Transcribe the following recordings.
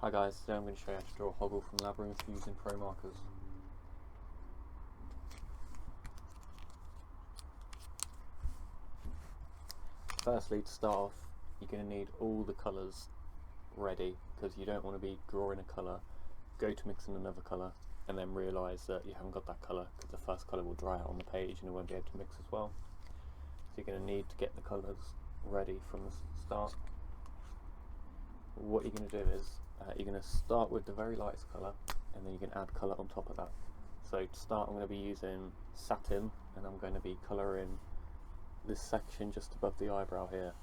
Hi guys, today I'm going to show you how to draw Hoggle from Labyrinth using ProMarkers. Firstly, to start off, you're going to need all the colours ready, because you don't want to be drawing a colour, go to mix in another colour, and then realise that you haven't got that colour, because the first colour will dry out on the page and it won't be able to mix as well. So you're going to need to get the colours ready from the start. What you're going to do is, you're going to start with the very lightest colour, and then you can add colour on top of that. So to start, I'm going to be using satin, and I'm going to be colouring this section just above the eyebrow here.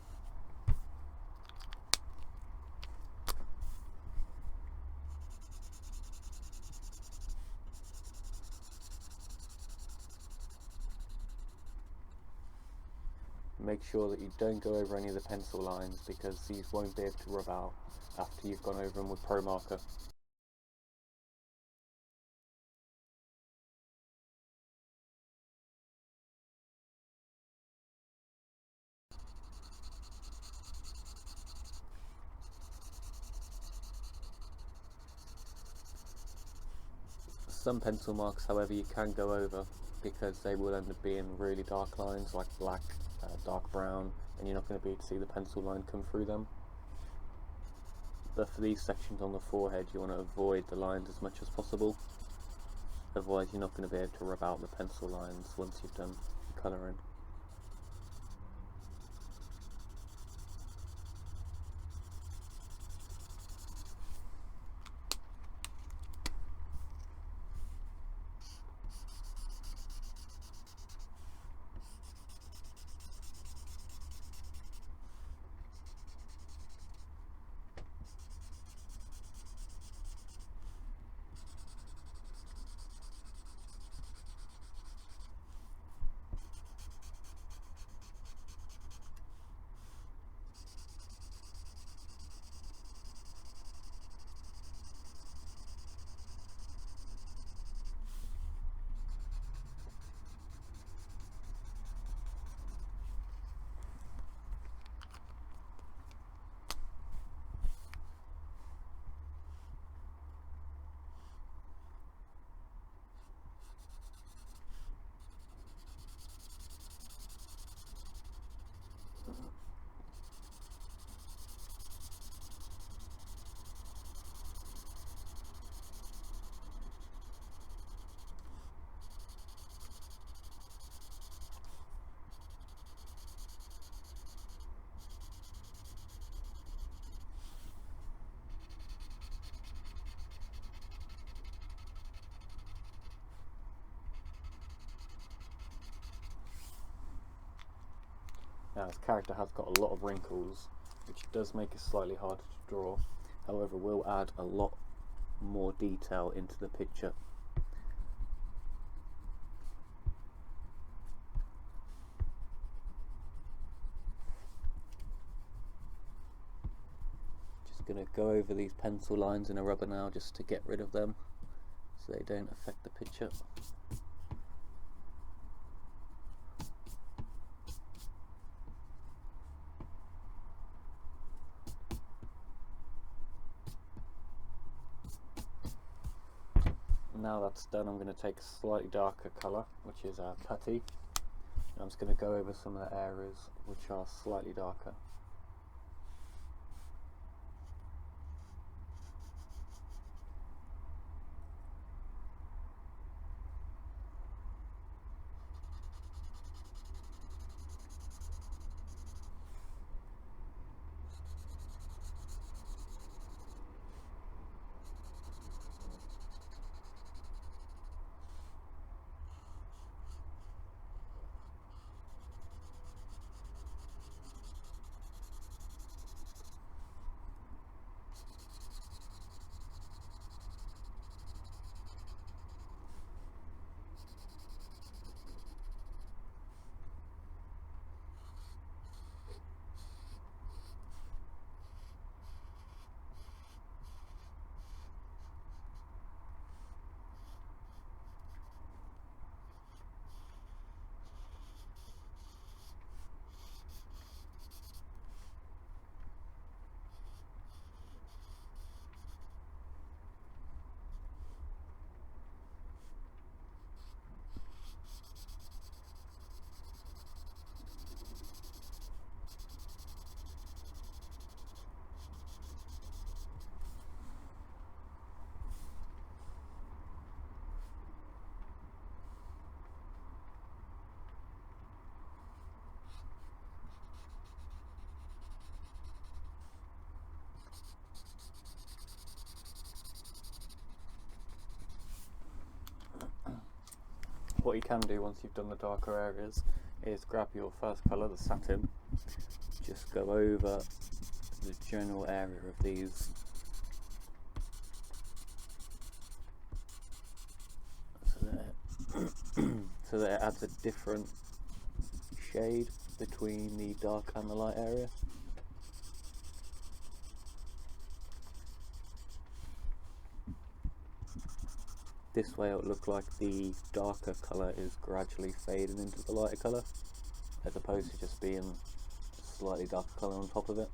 Make sure that you don't go over any of the pencil lines, because these won't be able to rub out after you've gone over them with ProMarker. Some pencil marks, however, you can go over, because they will end up being really dark lines like black, dark brown, and you're not going to be able to see the pencil line come through them. But for these sections on the forehead, you want to avoid the lines as much as possible, otherwise you're not going to be able to rub out the pencil lines once you've done the colouring. Now, his character has got a lot of wrinkles, which does make it slightly harder to draw. However, we'll add a lot more detail into the picture. Just going to go over these pencil lines in a rubber now, just to get rid of them, so they don't affect the picture. Now that's done, I'm going to take a slightly darker colour, which is putty, and I'm just going to go over some of the areas which are slightly darker. what you can do once you've done the darker areas is grab your first colour, the satin, just go over the general area of these so that it adds a different shade between the dark and the light area. This way it will look like the darker colour is gradually fading into the lighter colour, as opposed to just being a slightly darker colour on top of it.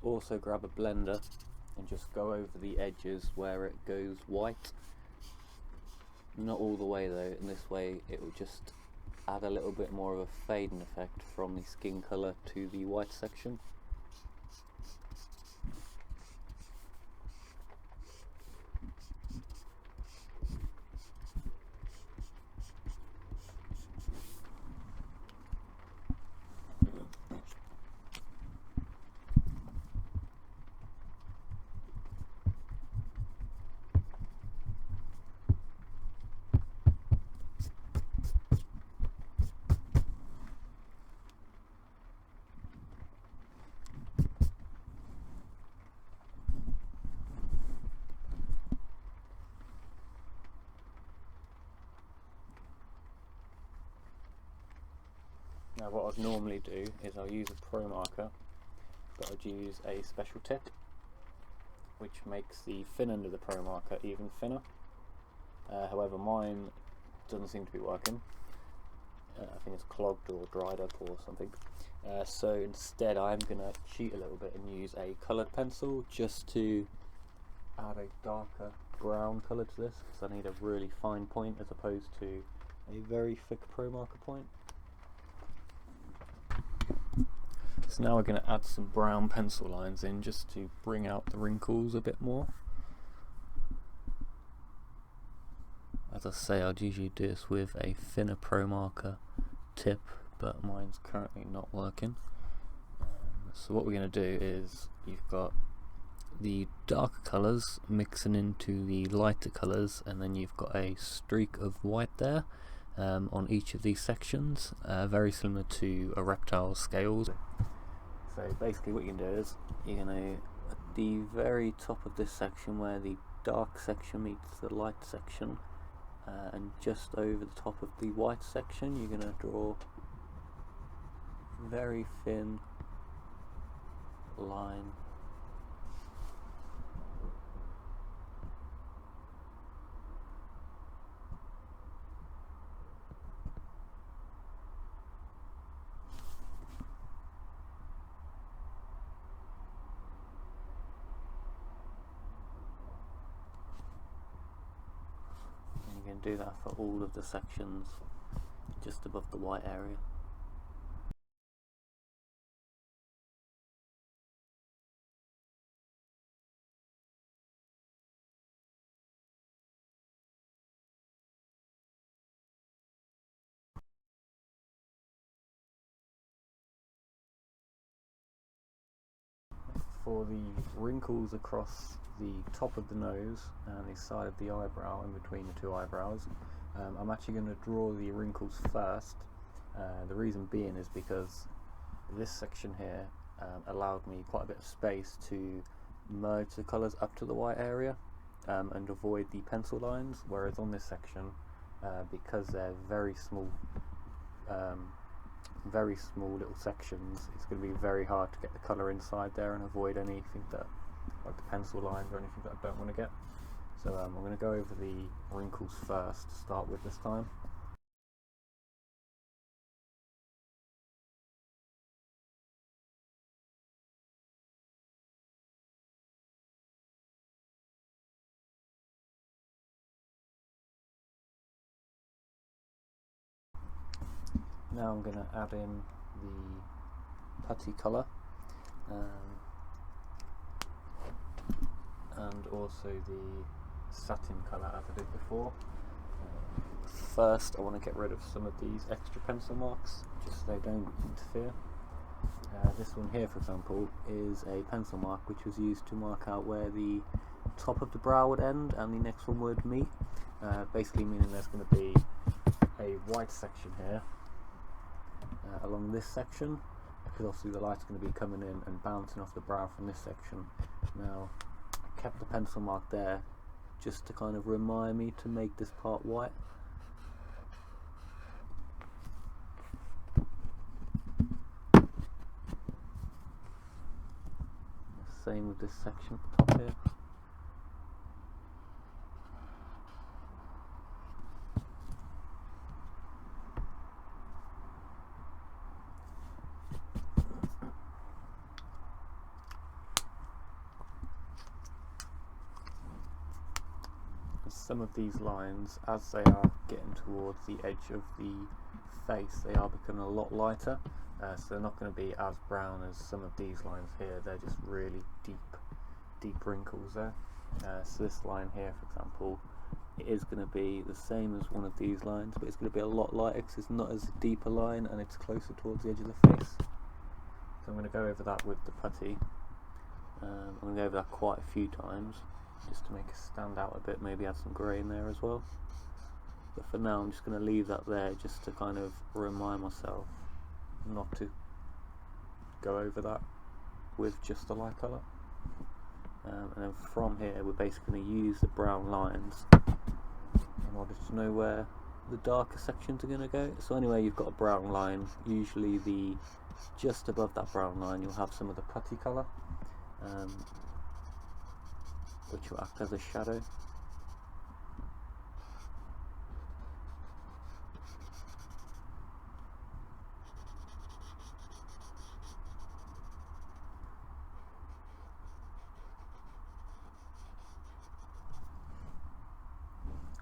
Also grab a blender and just go over the edges where it goes white. Not all the way though, in this way it will just add a little bit more of a fading effect from the skin colour to the white section. Now what I'd normally do is I'll use a ProMarker, but I'd use a special tip which makes the thin end of the ProMarker even thinner. However, mine doesn't seem to be working. I think it's clogged or dried up or something. So instead I'm going to cheat a little bit and use a coloured pencil just to add a darker brown colour to this, because I need a really fine point as opposed to a very thick ProMarker point. So now we're going to add some brown pencil lines in just to bring out the wrinkles a bit more. As I say, I'd usually do this with a thinner ProMarker tip, but mine's currently not working. So what we're going to do is, you've got the darker colours mixing into the lighter colours, and then you've got a streak of white there on each of these sections, very similar to a reptile scales. So basically what you can do is, you're going to, at the very top of this section where the dark section meets the light section, and just over the top of the white section, you're going to draw very thin line. You can do that for all of the sections just above the white area. For the wrinkles across the top of the nose and the side of the eyebrow, in between the two eyebrows, I'm actually going to draw the wrinkles first. The reason being is because this section here allowed me quite a bit of space to merge the colours up to the white area and avoid the pencil lines, whereas on this section, because they're very small little sections, it's going to be very hard to get the colour inside there and avoid anything that, like the pencil lines or anything that I don't want to get. So I'm going to go over the wrinkles first to start with this time. Now I'm going to add in the putty colour and also the satin colour as I did before. first I want to get rid of some of these extra pencil marks, just so they don't interfere. This one here, for example, is a pencil mark which was used to mark out where the top of the brow would end and the next one would meet, basically meaning there's going to be a white section here along this section, because obviously the light's going to be coming in and bouncing off the brow from this section. Now, I kept the pencil mark there just to kind of remind me to make this part white. Same with this section at the top here. Some of these lines, as they are getting towards the edge of the face, they are becoming a lot lighter, so they're not going to be as brown as some of these lines here. They're just really deep wrinkles there. So this line here, for example, it is going to be the same as one of these lines, but it's going to be a lot lighter because it's not as deep a line and it's closer towards the edge of the face. So I'm going to go over that with the putty. I'm going to go over that quite a few times, just to make it stand out a bit, maybe add some grey in there as well. But for now I'm just going to leave that there just to kind of remind myself not to go over that with just the light colour. And then from here we're basically going to use the brown lines in order to know where the darker sections are going to go. So anyway, you've got a brown line, usually just above that brown line you'll have some of the putty colour, which will act as a shadow.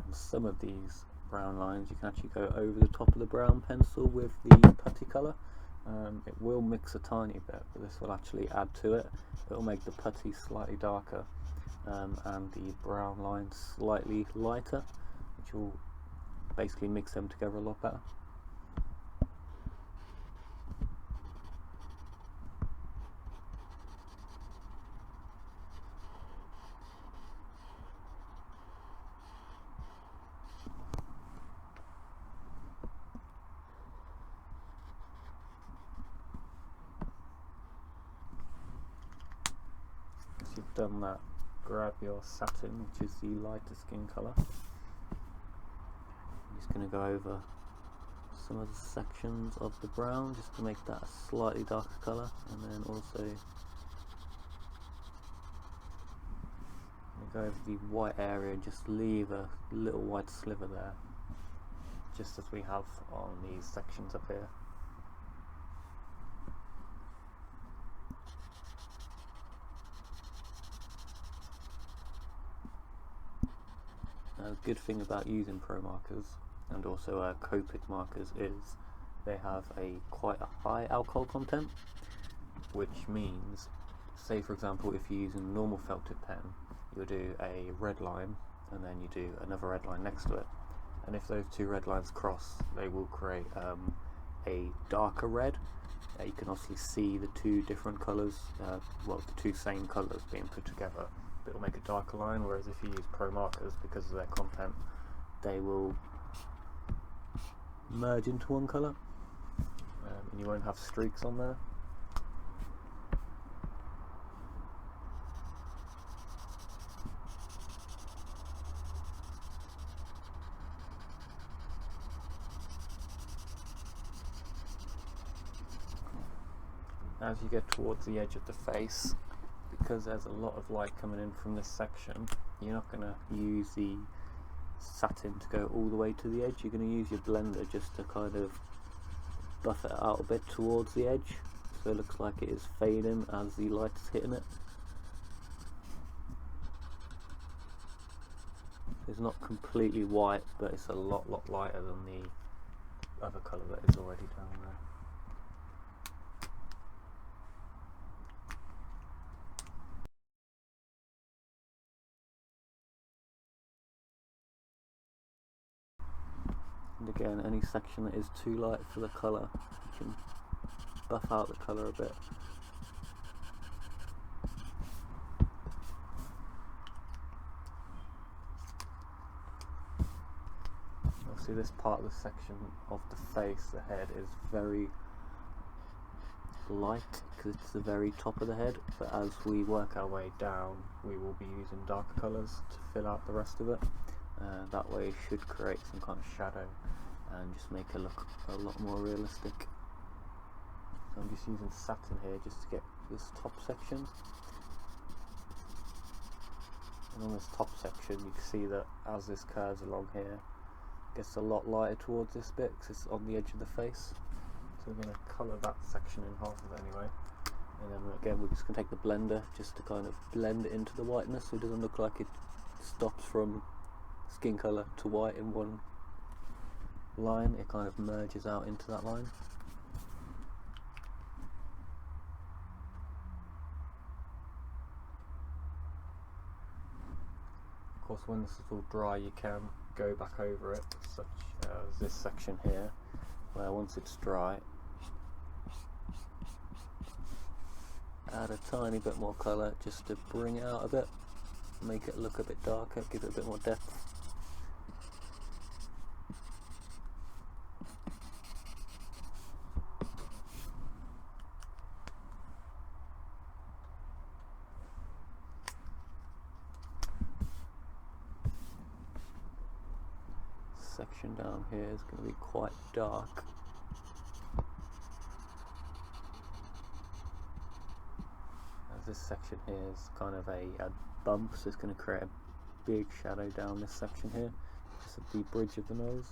And some of these brown lines you can actually go over the top of the brown pencil with the putty colour. It will mix a tiny bit, but this will actually add to it. It will make the putty slightly darker, and the brown line slightly lighter, which will basically mix them together a lot better. Once you've done that, grab your satin, which is the lighter skin colour. I'm just going to go over some of the sections of the brown just to make that a slightly darker colour, and then also go over the white area and just leave a little white sliver there, just as we have on these sections up here. Now, the good thing about using ProMarkers and also Copic markers is they have quite a high alcohol content, which means, say for example, if you're using a normal felt tip pen, you'll do a red line and then you do another red line next to it, and if those two red lines cross, they will create a darker red. You can obviously see the two different colours, well, the two same colours being put together. It will make a darker line, whereas if you use ProMarkers, because of their content, they will merge into one colour, and you won't have streaks on there. As you get towards the edge of the face, because there's a lot of light coming in from this section, you're not going to use the satin to go all the way to the edge. You're going to use your blender just to kind of buff it out a bit towards the edge, so it looks like it is fading as the light is hitting it. It's not completely white, but it's a lot lighter than the other colour that is already down there. And again, any section that is too light for the colour, you can buff out the colour a bit. Obviously this part of the section of the face, the head, is very light because it's the very top of the head, but as we work our way down we will be using darker colours to fill out the rest of it. That way it should create some kind of shadow and just make it look a lot more realistic. So I'm just using satin here just to get this top section, and on this top section you can see that as this curves along here it gets a lot lighter towards this bit because it's on the edge of the face. So we're going to colour that section in half of it anyway, and then again we're just going to take the blender just to kind of blend it into the whiteness so it doesn't look like it stops from skin colour to white in one line. It kind of merges out into that line. Of course when this is all dry you can go back over it, such as this section here, where once it's dry add a tiny bit more colour just to bring it out a bit, make it look a bit darker, give it a bit more depth. Section down here is going to be quite dark. This section here is kind of a bump, so it's going to create a big shadow down this section here, just at the bridge of the nose.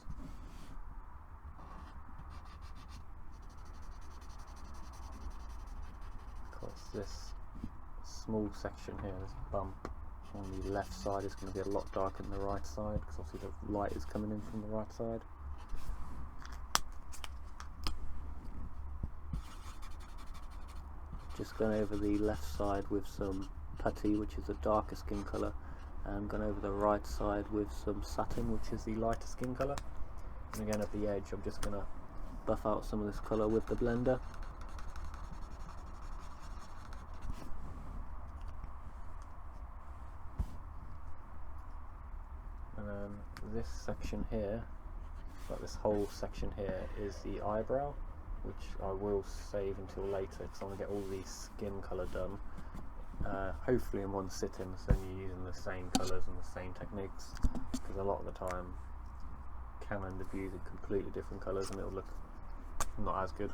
Of course this small section here, this bump on the left side, is going to be a lot darker than the right side because obviously the light is coming in from the right side. Just going over the left side with some putty, which is a darker skin colour, and going over the right side with some satin, which is the lighter skin colour. And again at the edge I'm just going to buff out some of this colour with the blender. And then this section here, like this whole section here, is the eyebrow, which I will save until later because I want to get all the skin colour done, hopefully in one sitting, so then you're using the same colours and the same techniques, because a lot of the time you can end up using completely different colours and it'll look not as good.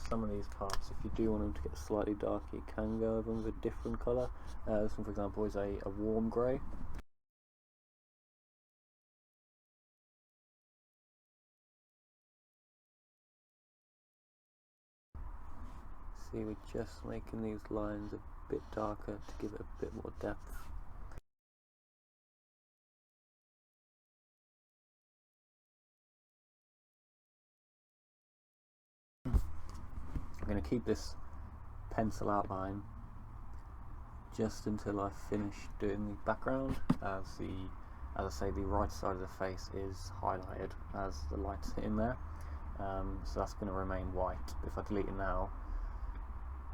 Some of these parts, if you do want them to get slightly darker, you can go over them with a different colour. This one for example is a warm grey. See, we're just making these lines a bit darker to give it a bit more depth. I'm going to keep this pencil outline just until I finish doing the background, as I say, the right side of the face is highlighted as the light's hitting there, so that's going to remain white. If I delete it now,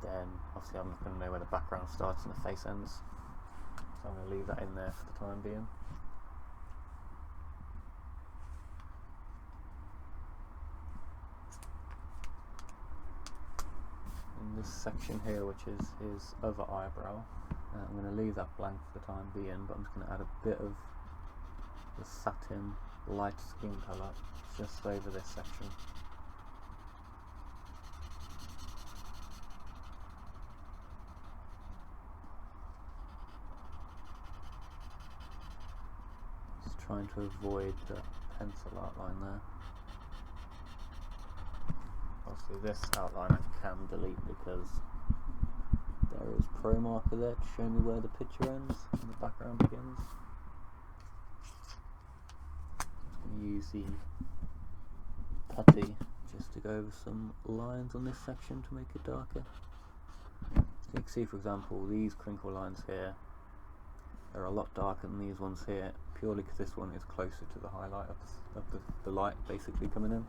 then obviously I'm not going to know where the background starts and the face ends, so I'm going to leave that in there for the time being. In this section here, which is his other eyebrow, I'm going to leave that blank for the time being, but I'm just going to add a bit of the satin light skin colour just over this section. Just trying to avoid the pencil outline there. Obviously this outline I can delete because there is ProMarker there to show me where the picture ends and the background begins. Use the putty just to go over some lines on this section to make it darker. So you can see, for example, these crinkle lines here are a lot darker than these ones here, purely because this one is closer to the highlight of the light basically coming in.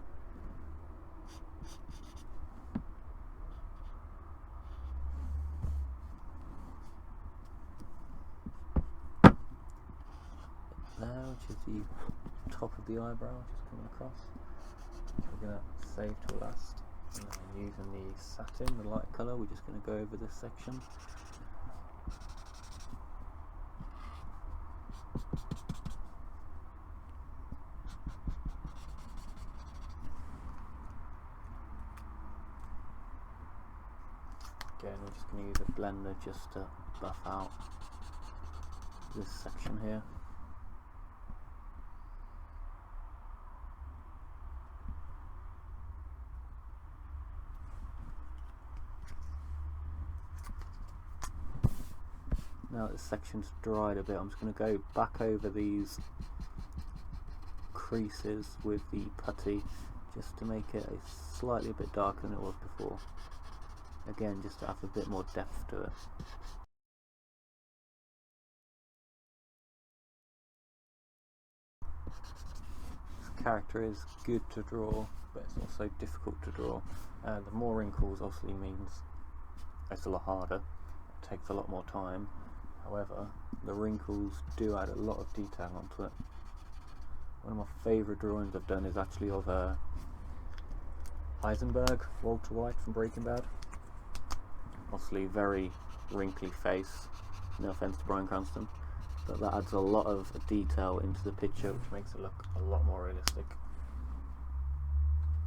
There, which is the top of the eyebrow, just coming across. We're going to save to last, and then using the satin, the light colour, we're just going to go over this section. Again, we're just going to use a blender just to buff out this section here. Now that this section's dried a bit, I'm just going to go back over these creases with the putty just to make it slightly a bit darker than it was before. Again, just to have a bit more depth to it. This character is good to draw, but it's also difficult to draw. The more wrinkles obviously means it's a lot harder, it takes a lot more time. However, the wrinkles do add a lot of detail onto it. One of my favourite drawings I've done is actually of Heisenberg, Walter White from Breaking Bad. Obviously very wrinkly face, no offence to Bryan Cranston, but that adds a lot of detail into the picture, which makes it look a lot more realistic.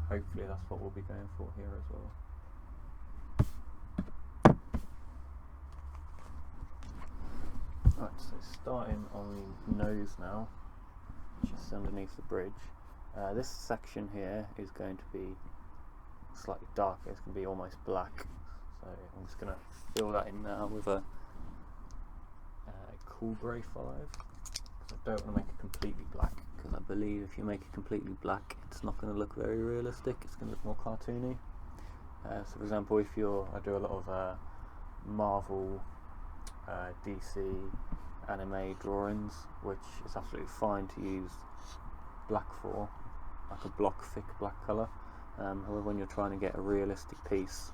Hopefully that's what we'll be going for here as well. Right, so starting on the nose now, just underneath the bridge. This section here is going to be slightly darker, it's going to be almost black. So I'm just going to fill that in now with a Cool Grey 5. I don't want to make it completely black, because I believe if you make it completely black, it's not going to look very realistic, it's going to look more cartoony. So for example, if I do a lot of Marvel, DC, anime drawings, which is absolutely fine to use black for, like a block thick black colour. However, when you're trying to get a realistic piece,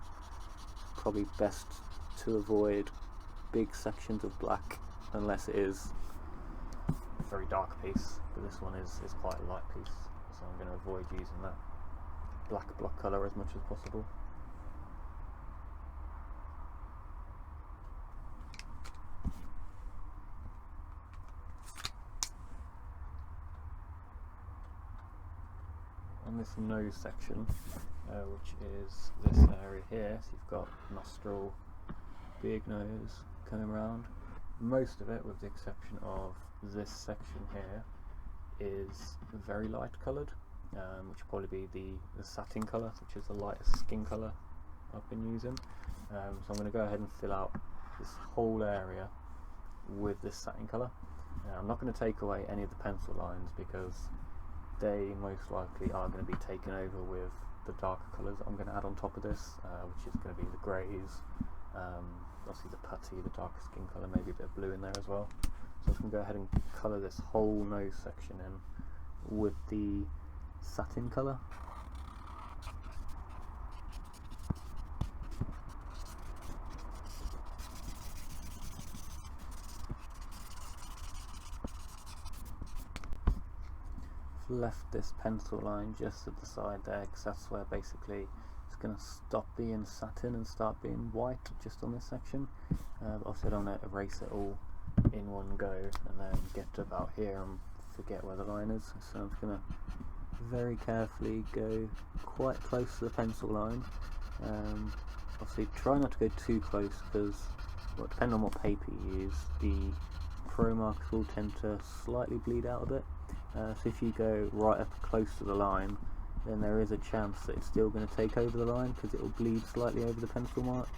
probably best to avoid big sections of black unless it is a very dark piece, but this one is quite a light piece, so I'm going to avoid using that black block colour as much as possible. On this nose section, which is this area here, so you've got nostril, big nose coming around. Most of it, with the exception of this section here, is very light coloured, which will probably be the satin colour, which is the lightest skin colour I've been using. So I'm going to go ahead and fill out this whole area with this satin colour. Now, I'm not going to take away any of the pencil lines because they most likely are going to be taken over with the darker colours that I'm going to add on top of this, which is going to be the greys, obviously the putty, the darker skin colour, maybe a bit of blue in there as well. So I'm just going to go ahead and colour this whole nose section in with the satin colour. Left this pencil line just at the side there because that's where basically it's going to stop being satin and start being white just on this section. But obviously I don't want to erase it all in one go and then get to about here and forget where the line is, so I'm just going to very carefully go quite close to the pencil line. Obviously try not to go too close because, well, depending on what paper you use, the ProMarkers will tend to slightly bleed out a bit. So if you go right up close to the line, then there is a chance that it's still going to take over the line because it will bleed slightly over the pencil marks.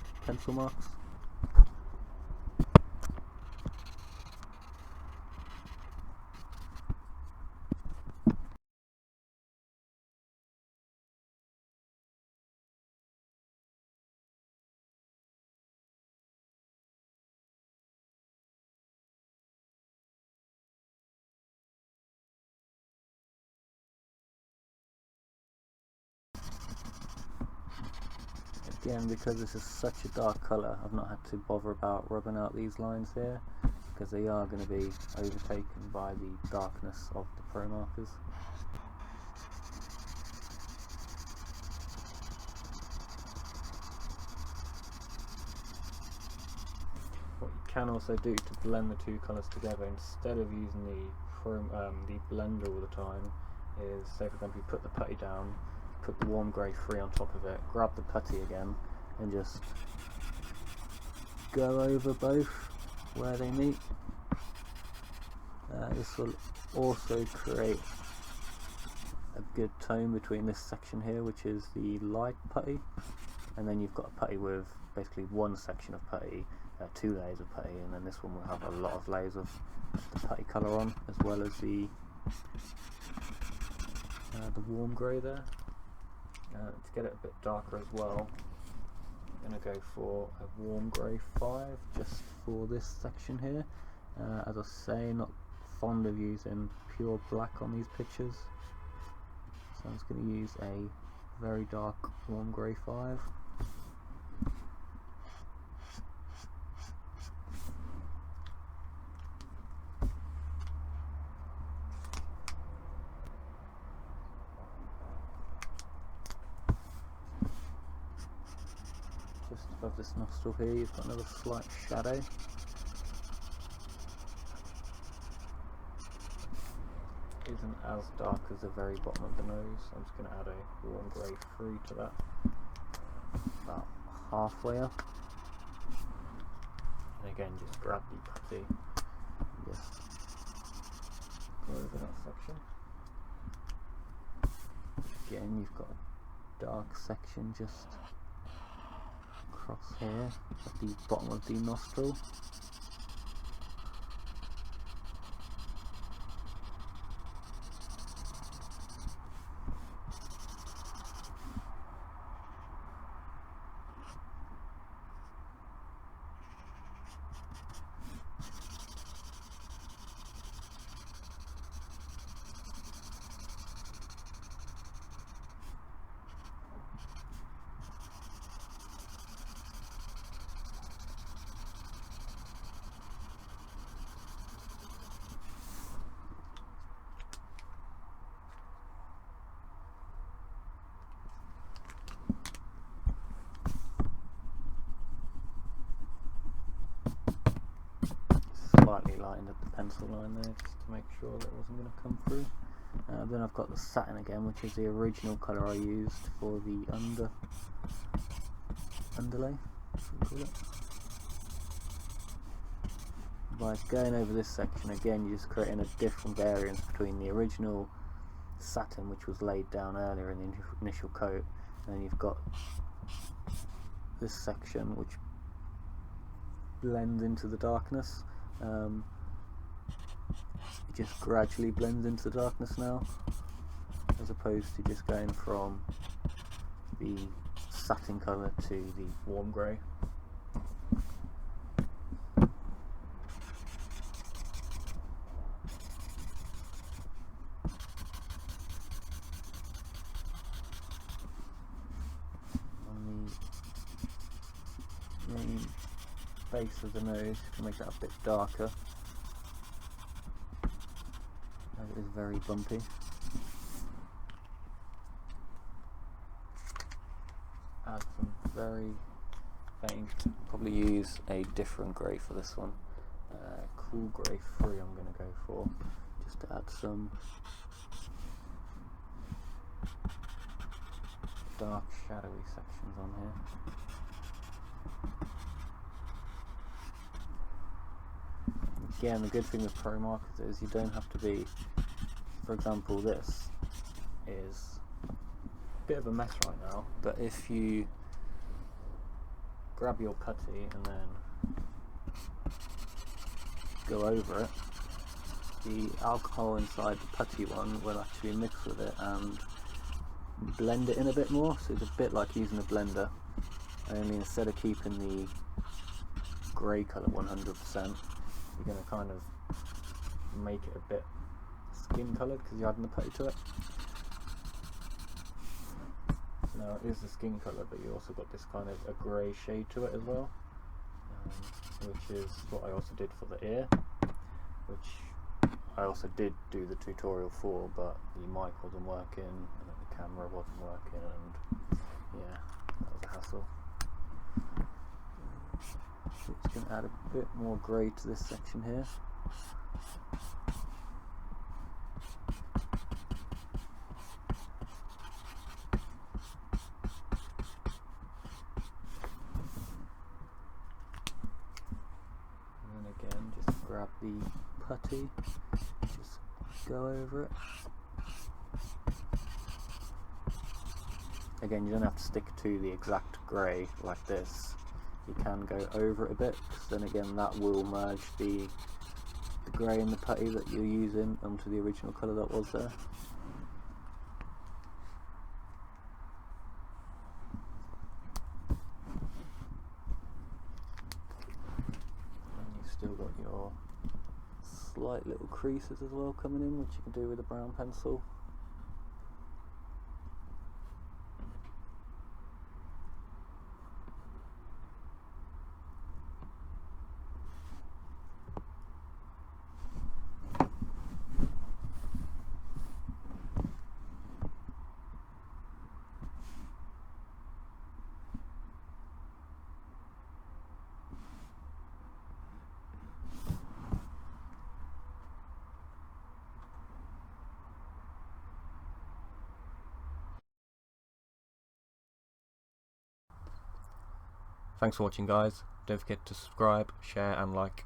Again, because this is such a dark colour, I've not had to bother about rubbing out these lines here, because they are going to be overtaken by the darkness of the Pro Markers. What you can also do to blend the two colours together, instead of using the blender all the time, is, say for example, you put the putty down, put the warm grey 3 on top of it, grab the putty again, and just go over both where they meet. This will also create a good tone between this section here, which is the light putty, and then you've got a putty with basically one section of putty, 2 layers of putty, and then this one will have a lot of layers of the putty colour on, as well as the warm grey there. To get it a bit darker as well, I'm going to go for a warm grey 5 just for this section here. As I say, not fond of using pure black on these pictures, so I'm just going to use a very dark warm grey 5. Just above this nostril here, you've got another slight shadow. Isn't as dark as the very bottom of the nose. I'm just going to add a warm grey 3 to that, about halfway up. And again, just grab the putty and just go over that section. Again, you've got a dark section just across here at the bottom of the nostril. Slightly lightened up the pencil line there just to make sure that it wasn't going to come through. Then I've got the satin again, which is the original colour I used for the underlay, call it. By going over this section again, you're just creating a different variance between the original satin, which was laid down earlier in the initial coat, and then you've got this section which blends into the darkness. It just gradually blends into the darkness now, as opposed to just going from the satin colour to the warm grey. On the main base of the nose, to make that a bit darker, as it is very bumpy. Add some very faint, probably use a different grey for this one, cool grey 3 I'm going to go for, just to add some dark shadowy sections on here. Again, the good thing with ProMarkers is you don't have to be, for example, this is a bit of a mess right now, but if you grab your putty and then go over it, the alcohol inside the putty one will actually mix with it and blend it in a bit more, so it's a bit like using a blender, only instead of keeping the grey colour 100%, you're going to kind of make it a bit skin coloured because you're adding the putty to it. So now Now it is the skin colour, but you also got this kind of a grey shade to it as well, which is what I also did for the ear, which I also did do the tutorial for, but the mic wasn't working and the camera wasn't working, and yeah, that was a hassle. So it's going to add a bit more grey to this section here. Grab the putty, just go over it. Again, you don't have to stick to the exact grey like this. You can go over it a bit, because then again that will merge the grey and the putty that you're using onto the original colour that was there. Still got your slight little creases as well coming in, which you can do with a brown pencil. Thanks for watching, guys. Don't forget to subscribe, share and like,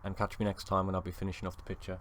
and catch me next time when I'll be finishing off the picture.